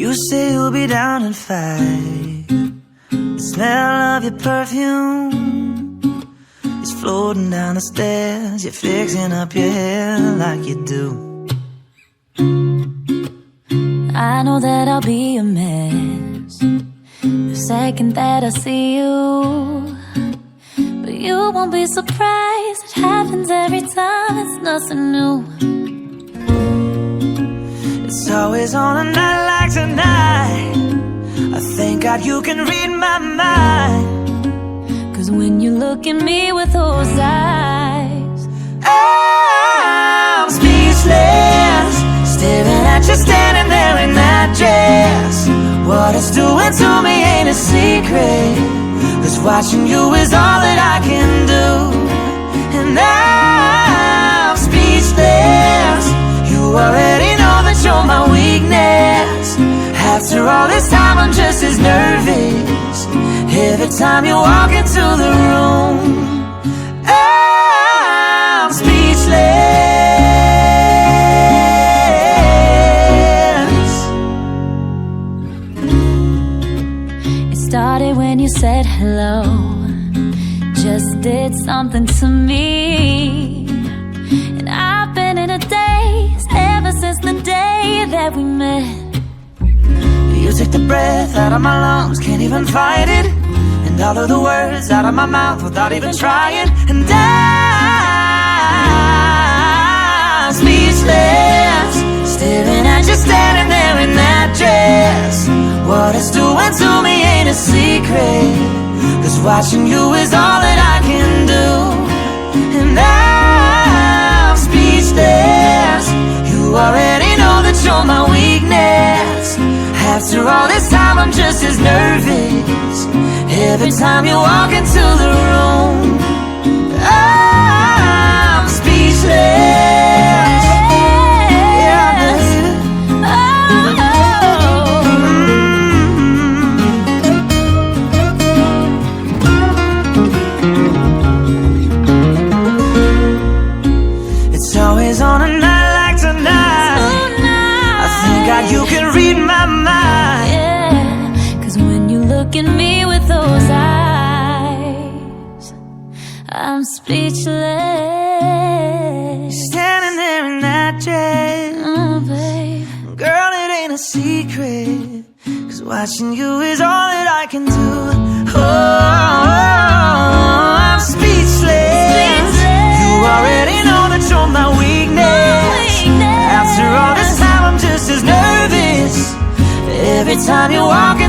You say you'll be down in 5. The smell of your perfume is floating down the stairs. You're fixing up your hair like you do. I know that I'll be a mess the second that I see you, but you won't be surprised. It happens every time, it's nothing new. It's always on a night like tonight. I thank God you can read my mind. Cause when you look at me with those eyes, I'm speechless, staring at you standing there in that dress. What it's doing to me ain't a secret, cause watching you is all that I can do. And I'm speechless. You already know that you're my weakness. After all this time I'm just as nervous every time you walk into the room. I'm speechless. it started when you said hello, just did something to me. And I've been in a daze ever since the day that we met. You took the breath out of my lungs, can't even fight it, and all of the words out of my mouth without even trying. And I'm speechless, staring at you standing there in that dress. What it's doing to me ain't a secret, cause watching you is all that I can do. And I'm speechless. You already know that you're my weakness. After all this time I'm just as nervous every time you walk into the room. I'm speechless. Yeah, baby. It's always on a night like tonight. I thank God you can read my mind. Yeah, cause when you look at me with those eyes, I'm speechless. Standing there in that dress. Oh, babe. Girl, it ain't a secret, cause watching you is all that I can do. Oh, I'm speechless. You already know that you're my weakness. After all this time I'm just as nervous every time you walk